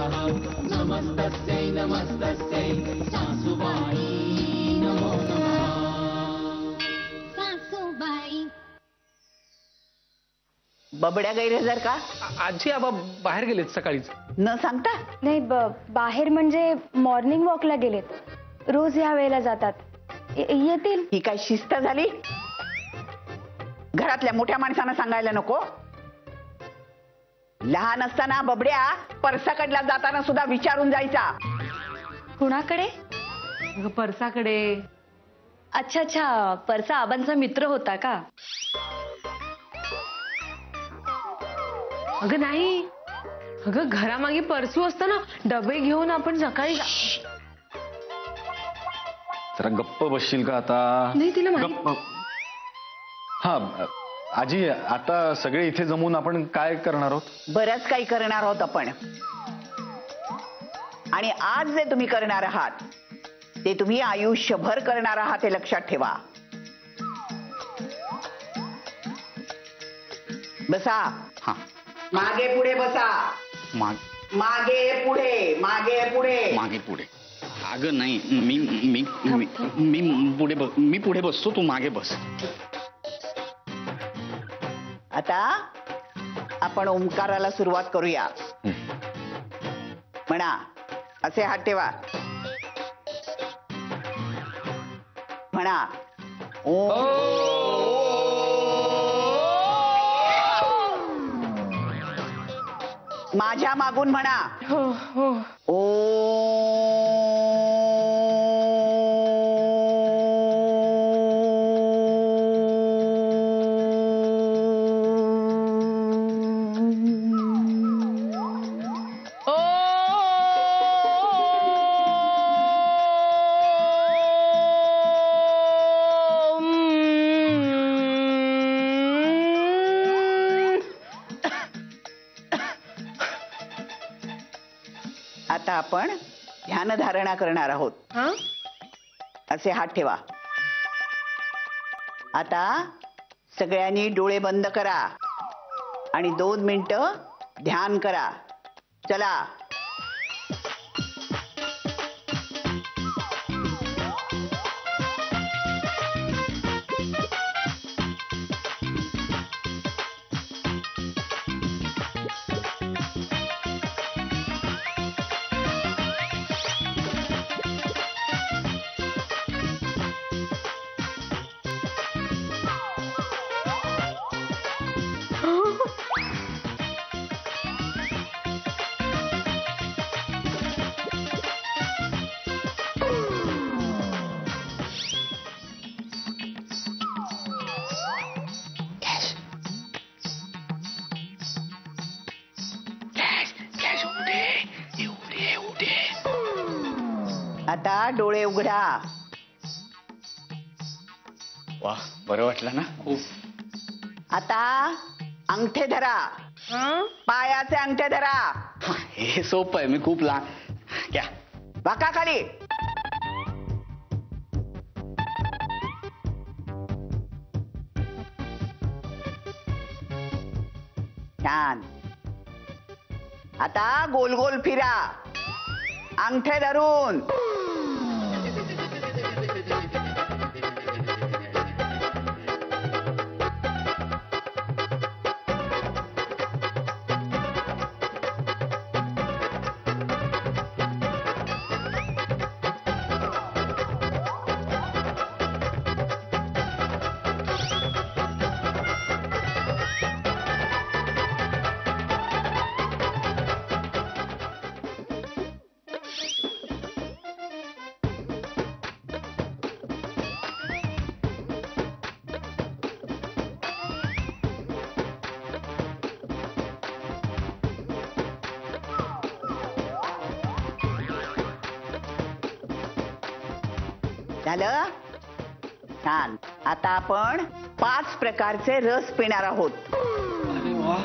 नमस्तस्यै नमस्तस्यै सासूबाई नमो नमः. सासूबाई. बबड्या गैरहजर का? आजी आबा बाहेर गेलेत सकाळीच. न सांगता? नाही, बाहेर म्हणजे मॉर्निंग वॉकला गेलेत. रोज या वेळेला जातात. येतील. ही काय शिस्त झाली? घरातल्या मोठ्या माणसांना सांगायला नको? लहान असताना बबड्या परसाकडला जाताना सुद्धा विचारून जायचा. कुणाकडे? परसाकडे. अच्छा अच्छा, परसा आबांचा मित्र होता का? अगं नाही, अगं घरामागे परसू असतं ना, डबे घेऊन आपण सकाळी. जरा गप्प बसशील का आता? नाही, तिला गप्प. हा आजी, आता सगळे इथे जमून आपण काय करणार आहोत? बरंच काही करणार आहोत आपण. आणि आज जे तुम्ही करणार आहात ते तुम्ही आयुष्यभर करणार आहात, हे लक्षात ठेवा. बसा. हा. मागे पुढे बसा. मागे पुढे, मागे पुढे. मागे पुढे. अगं नाही, मी मी मी मी पुढे बसतो, तू मागे बस. आता आपण ओंकाराला सुरुवात करूया. म्हणा, असे हात ठेवा. म्हणा माझ्या मागून म्हणा. हो हो. आता आपण ध्यानधारणा करणार आहोत. असे हात ठेवा. आता सगळ्यांनी डोळे बंद करा आणि 2 मिनिटं ध्यान करा. चला. आता डोळे उघडा. वा, बरं वाटलं ना खूप. आता अंगठे धरा. पायाचे अंगठे धरा. हे सोपं आहे, मी खूप लहान. क्या वाका खाली. छान. आता गोल गोल फिरा अंगठे धरून. झालं? छान. आता आपण 5 प्रकारचे रस पिणार आहोत. अरे वा.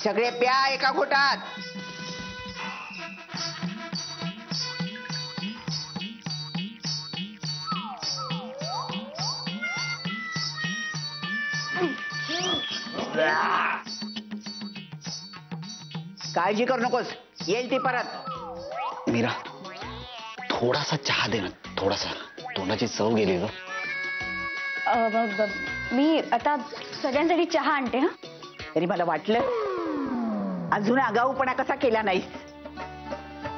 सगळे प्या एका घोटात. काळजी करू नकोस, येईल ती परत. मीरा थोडासा चहा दे ना, थोडासा. तोंडाची चव गेली ग. मी आता सगळ्यांसाठी चहा आणते. हा, तरी मला वाटलं अजून आगाऊपणा कसा केला नाहीस.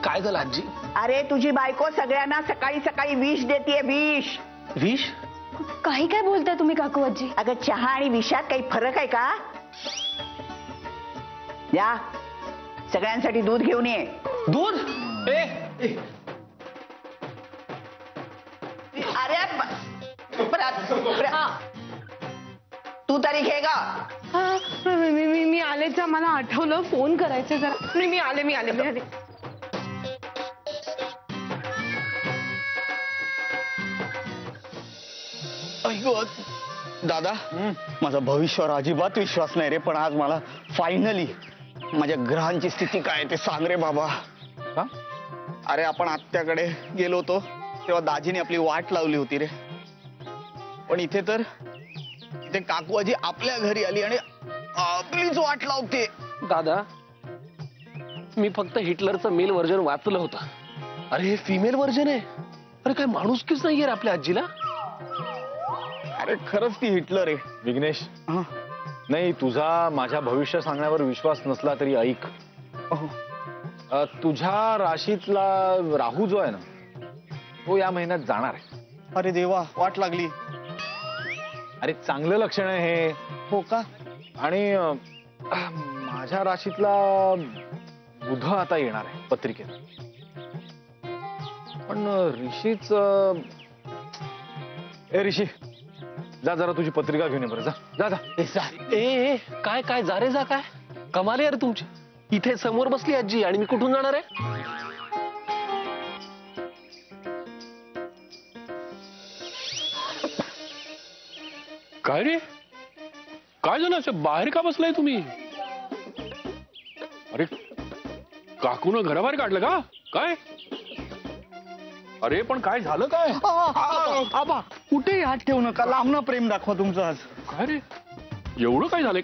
काय झालं आजी? अरे तुझी बायको सगळ्यांना सकाळी सकाळी विष देतीये, विष. विष? काही काय बोलताय तुम्ही काकू आजी? अगं चहा आणि विषात काही फरक आहे का? या सगळ्यांसाठी दूध घेऊन ये. दूध? अरे तू तरी घे गा. मी आलेच, मला आठवलं फोन करायचं जरा. मी आले. दादा, माझा भविष्यावर अजिबात विश्वास नाही रे, पण आज मला फायनली माझ्या ग्रहांची स्थिती काय ते सांग रे बाबा. अरे आपण आत्याकडे गेलो होतो तेव्हा दाजीने आपली वाट लावली होती रे, पण इथे तर इथे काकू आजी आपल्या घरी आली आणि आपलीच वाट लावते. दादा, मी फक्त हिटलरचं मेल व्हर्जन वाचलं होतं. अरे हे फिमेल व्हर्जन आहे. अरे काय माणूसकीच नाहीये रे आपल्या आजीला. अरे खरंच ती हिटलर आहे. विघ्नेश, नाही तुझा माझ्या भविष्य सांगण्यावर विश्वास नसला तरी ऐक, तुझ्या राशीतला राहू जो आहे ना तो या महिन्यात जाणार आहे. अरे देवा, वाट लागली. अरे चांगलं लक्षण आहे हे. हो का? आणि माझ्या राशीतला बुध आता येणार आहे पत्रिकेत. पण ऋषीच, ए ऋषी, जा जरा तुझी पत्रिका घेऊन ये बरं. जा. ए काय जा रे जा. काय कमाल यार तुमची. इथे समोर बसली आजी आणि मी कुठून जाणार आहे? काय रे, काय झालं? असं बाहेर का बसलाय तुम्ही? अरे काकून घराबाहेर काढलं का काय? अरे पण काय झालं काय? आबा कुठे हात ठेवू नका, लांबनं प्रेम दाखवा तुमचं आज. काय रे, एवढं काय झालंय?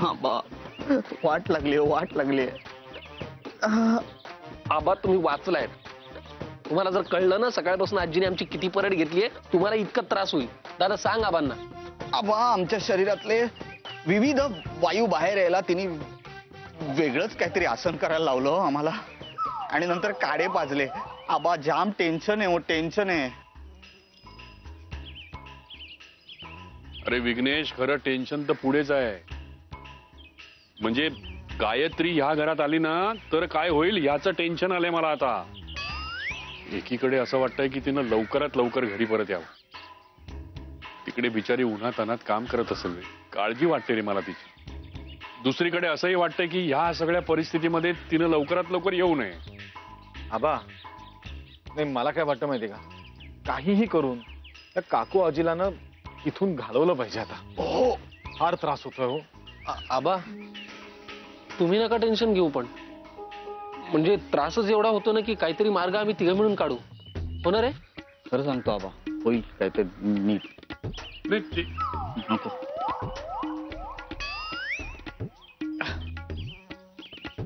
आबा वाट लागली, वाट लागली. आबा तुम्ही वाचलाय. तुम्हाला जर कळलं ना सकाळपासून आजीने आमची किती परेड घेतलीये, तुम्हाला इतका त्रास होईल. दादा सांग आबांना. आबा आमच्या शरीरातले विविध वायू बाहेर यायला तिने वेगळंच काहीतरी आसन करायला लावलं आम्हाला, आणि नंतर काडे पाजले. आबा जाम टेन्शन आहे, टेन्शन आहे. अरे विघ्नेश, खरं टेन्शन तर पुढेच आहे. म्हणजे गायत्री ह्या घरात आली ना तर काय होईल याचं टेन्शन आलंय मला आता. एकीकडे असं वाटतंय की तिनं लवकरात लवकर घरी परत यावं. तिकडे बिचारी उन्हात अनात काम करत असेल, काळजी वाटते रे मला तिची. दुसरीकडे असंही वाटतंय की ह्या सगळ्या परिस्थितीमध्ये तिनं लवकरात लवकर येऊ नये. आबा नाही, मला काय वाटतं माहितीये का, काहीही करून त्या काकू आजीला ना इथून घालवलं पाहिजे आता. हो, फार त्रास होतोय हो. आबा तुम्ही नका टेन्शन घेऊ, पण म्हणजे त्रासच एवढा होतो ना की काहीतरी मार्ग आम्ही तिघं मिळून काढू. होणार आहे? खरं सांगतो आबा, होईल काहीतरी नीट. नको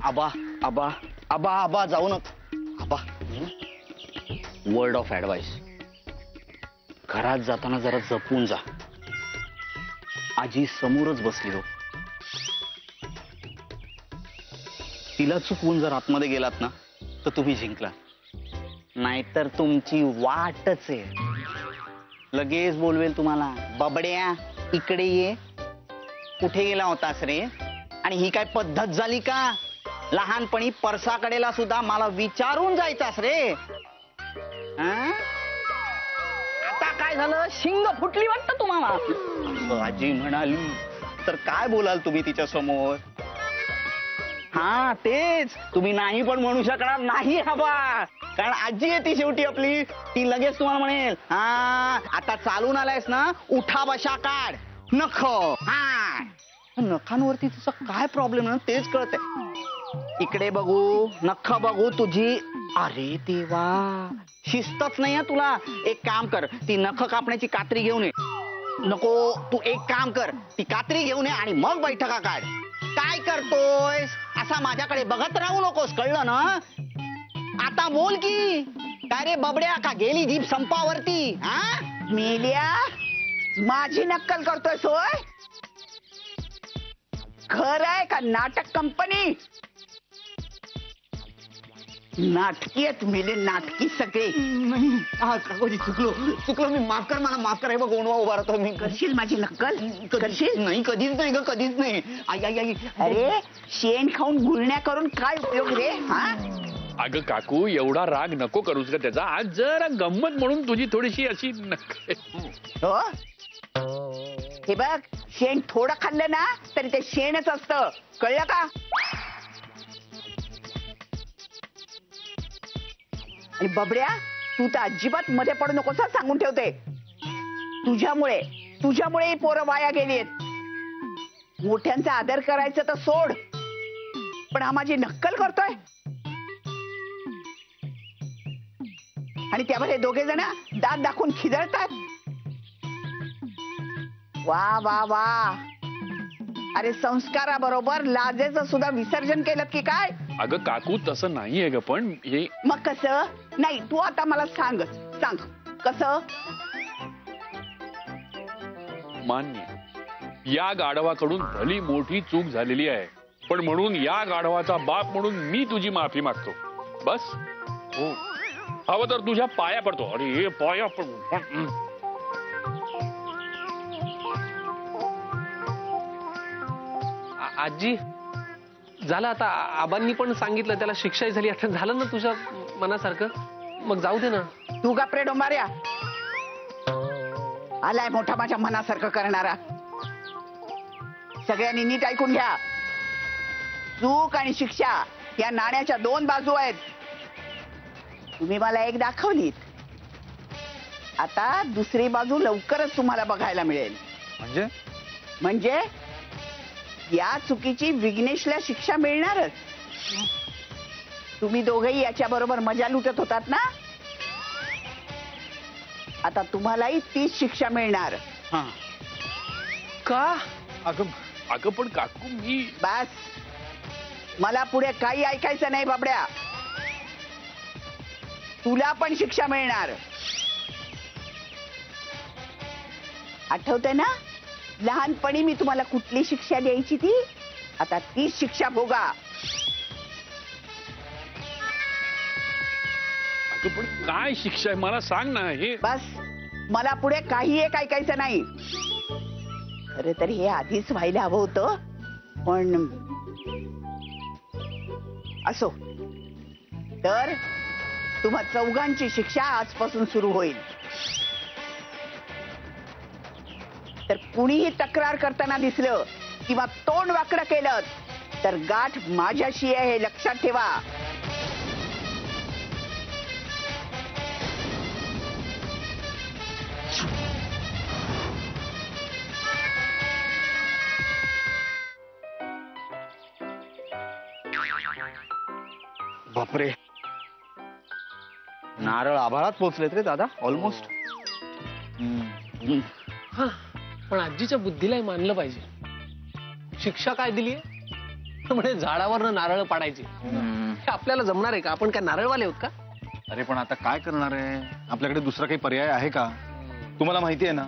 आबा, आबा आबा आबा जाऊ नका. आबा वर्ड ऑफ ऍडवाइस, घरात जाताना जरा जपून जा. आजी समोरच बसली हो, तिला चुकवून जर आतमध्ये गेलात ना तर तुम्ही जिंकला, नाहीतर तुमची वाटच आहे. लगेच बोलवेल तुम्हाला, बाबड्या इकडे ये, कुठे गेला होतास रे? आणि ही काय पद्धत झाली का? लहानपणी परसाकडेला सुद्धा मला विचारून जायचास रे. आता काय झालं, शिंग फुटली वाटतं तुम्हाला? असं आजी म्हणाली तर काय बोलाल तुम्ही तिच्या समोर? हा तेच, तुम्ही नाही पण म्हणू शकणार नाही हवा, कारण आजी आहे ती शेवटी आपली. ती लगेच तुम्हाला म्हणेल, हा आता चालून आलायस ना, उठा बशा काढ नख. हा नखांवरती तिचा काय प्रॉब्लेम आहे ना तेच कळतंय. इकडे बघू, नख बघू तुझी. अरे देवा, शिस्तच नाही आहे तुला. एक काम कर, ती नख कापण्याची कात्री घेऊन ये. नको, तू एक काम कर, ती कात्री घेऊन ये आणि मग बैठका काढ. काय करतोयस असा माझ्याकडे बघत राहू नकोस, कळलं ना? आता बोल की. काय रे बबड्या, का गेली जीभ संपावरती? हा, मेल्या, माझी नक्कल करतोय सोय? घर आहे का नाटक कंपनी? नाटकी आहेत मेले, नाटकी सगळे. नाही काकोजी, चुकलो मी. माफ कर, मला माफ कर. हे बघ गोंडवा उभा राहतो मी. करशील माझी नक्कल? करशील? नाही, कधीच नाही ग, कधीच नाही. आई आई आई. अरे शेण खाऊन गुळण्या करून काय उपयोग रे? हा, अगं काकू, एवढा राग नको करूस का त्याचा. आज जरा गंमत म्हणून तुझी थोडीशी अशी हो, हे बघ, शेण थोडं खाल्लं ना तरी ते शेणच असतं, कळलं का? आणि बबड्या, तू तर अजिबात मध्ये पडू नकोस, सांगून ठेवते. तुझ्यामुळे ही पोरं वाया गेलीत. मोठ्यांचा आदर करायचं तर सोड, पण हा माझी नक्कल करतोय. आणि त्यामध्ये दोघे जण दात दाखवून खिदळतात. वा वा वा. अरे संस्काराबरोबर लाजेचं सुद्धा विसर्जन केलं की काय? अगं काकू, तसं नाहीये ग. पण हे मग कसं नाही? तू आता मला सांग कसं? मान्य, या गाढवाकडून भली मोठी चूक झालेली आहे, पण म्हणून या गाढवाचा बाप म्हणून मी तुझी माफी मागतो. बस. हो, हवं तर तुझ्या पाया पडतो. अरे हे पाया पडतो. आजी, झालं आता. आबांनी पण सांगितलं, त्याला शिक्षाही झाली. आता झालं ना तुझ्या मनासारखं, मग जाऊ दे ना. तू गप्रे डोंबाऱ्या. आलाय मोठा माझ्या मनासारखं करणारा. सगळ्यांनी नीट ऐकून घ्या. चूक आणि शिक्षा या नाण्याच्या दोन बाजू आहेत. तुम्ही मला एक दाखवलीत, आता दुसरी बाजू लवकरच तुम्हाला बघायला मिळेल. म्हणजे या चुकीची विघ्नेशला शिक्षा मिळणारच. तुम्ही दोघेही याच्या बरोबर मजा लुटत होतात ना, आता तुम्हालाही तीच शिक्षा मिळणार. का? अगं पण काकू, मी बस, मला पुढे काही ऐकायचं नाही बाबड्या. तुला पण शिक्षा मिळणार. आठवतंय ना लहानपणी मी तुम्हाला कुठली शिक्षा द्यायची ती? आता तीच शिक्षा भोगा. अगं पण काय शिक्षा आहे मला सांग ना. हे बस, मला पुढे काही एक ऐकायचं नाही. खरं तर हे आधीच व्हायला हवं होतं, पण असो. तर तुम्हा चौघांची शिक्षा आजपासून सुरू होईल. तर कुणीही तक्रार करताना दिसलं किंवा तोंड वाकडं केलं तर गाठ माझ्याशी आहे हे लक्षात ठेवा. बापरे, नारळ आभाळात पोहोचलेत रे दादा, ऑलमोस्ट. पण आजीच्या बुद्धीलाही मानलं पाहिजे. शिक्षा काय दिली? म्हणजे झाडावरनं नारळ पाडायची. हे आपल्याला जमणार आहे का? आपण काय नारळवाले आहोत का? अरे पण आता काय करणार आहे? आपल्याकडे दुसरा काही पर्याय आहे का? तुम्हाला माहिती आहे ना,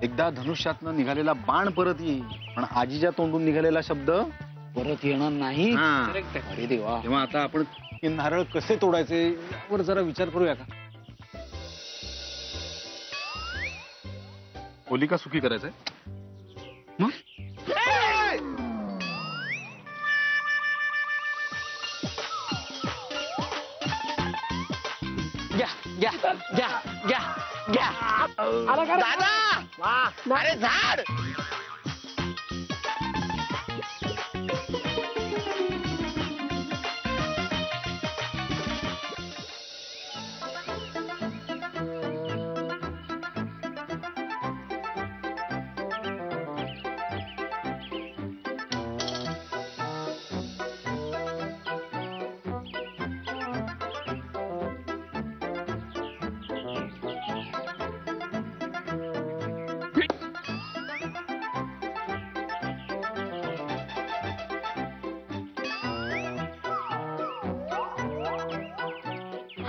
एकदा धनुष्यातनं निघालेला बाण परत येईल, पण आजीच्या तोंडून निघालेला शब्द परत येणार नाही. करेक्ट आहे. अरे देवा. तेव्हा आता आपण हे नारळ कसे तोडायचे यावर जरा विचार करूया का? होलिका सुखी करायचंय मग घ्या घ्या घ्या घ्या घ्या. दादा, अरे झाड.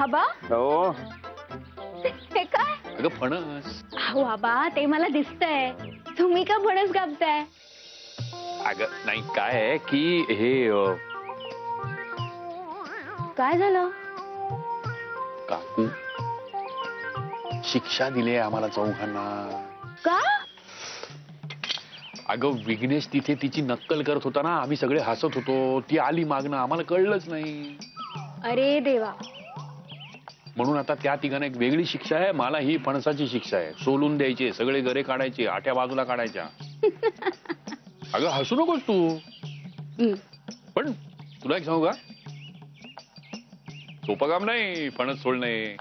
आबा हो हे काय अगं फणस. अहो आबा ते मला दिसतंय, तुम्ही का फणस कापताय? अगं नाही काय आहे की हे काय झालं? काकू शिक्षा दिली आम्हाला चौघांना. का? अगं विघ्नेश तिथे तिची नक्कल करत होता ना, आम्ही सगळे हसत होतो, ती आली मागणं, आम्हाला कळलंच नाही. अरे देवा. म्हणून आता त्या तिघांना एक वेगळी शिक्षा आहे, मला ही फणसाची शिक्षा आहे. सोलून द्यायचे, सगळे गरे काढायचे, आठ्या बाजूला काढायच्या. अगं हसू नकोस तू. पण तुला एक सांगू का, सोपं काम नाही फणस सोडणे.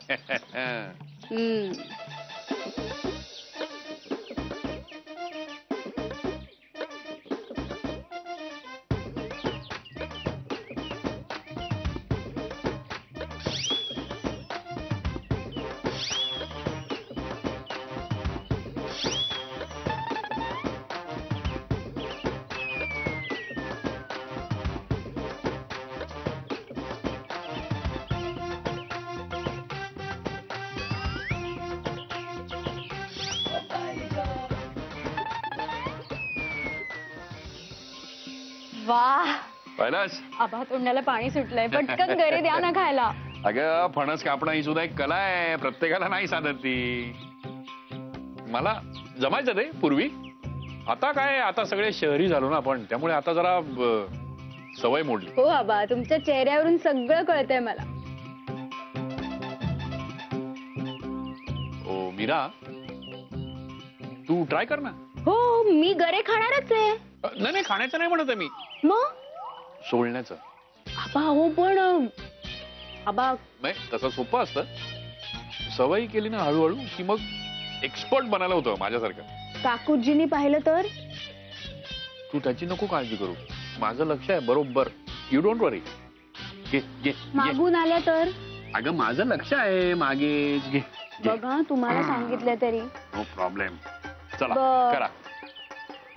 वाह पाहिलास? आबा तोंडाला पाणी सुटलंय, पटकन गरे द्या ना खायला. अगं फणस कापणं ही सुद्धा एक कला आहे, प्रत्येकाला नाही साधत ती. मला जमायचं रे पूर्वी, आता काय, आता सगळे शहरी झालो ना आपण, त्यामुळे आता जरा सवय मोडली. हो आबा, तुमच्या चेहऱ्यावरून सगळं कळतंय मला. ओ मीरा, तू ट्राय कर ना. हो मी गरे खाणारच आहे. नाही नाही, खाण्याचं नाही म्हणत आहे मी, मग सोलण्याचं. आबा हो पण आबा नाही तसं सोपं असतं, सवयी केली ना हळूहळू की मग एक्सपर्ट बनायला होतं माझ्यासारखं. काकूजींनी पाहिलं तर? तू त्याची नको काळजी करू, माझं लक्ष आहे बरोबर. यू डोंट वरी. घे घे घे. मागून आल्या तर? अगं माझं लक्ष आहे मागे. घे घे. बघा तुम्हाला सांगितलं तरी. No problem. चला बर. करा.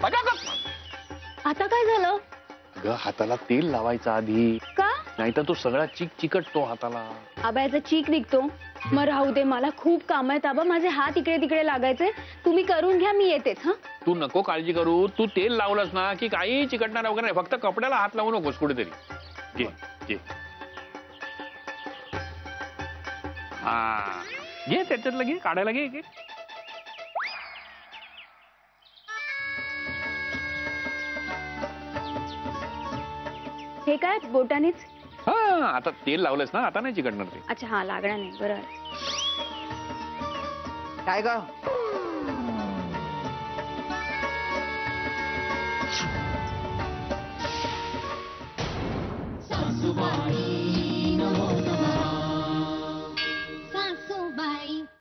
अगं, अगं. आता काय झालं? अगं हाताला तेल लावायचं आधी, का? नाहीतर तो सगळा चिक चिकटतो हाताला. आबा याचा चीक निघतो. मग राहू दे, मला खूप काम आहेत आबा, माझे हात इकडे तिकडे लागायचे. तुम्ही करून घ्या, मी येतेच. हा तू नको काळजी करू, तू तेल लावलंस ना की काही चिकटणार वगैरे नाही, फक्त कपड्याला हात लावू नकोस कुठेतरी. घे घे. हा घे, त्याच्यातलं घे, काढायला घे. घे. हे काय बोटानीच? हा आता तेल लावलंस ना, आता नाही चिकटणार ते. अच्छा हा, लागणार नाही. बरोबर. काय ग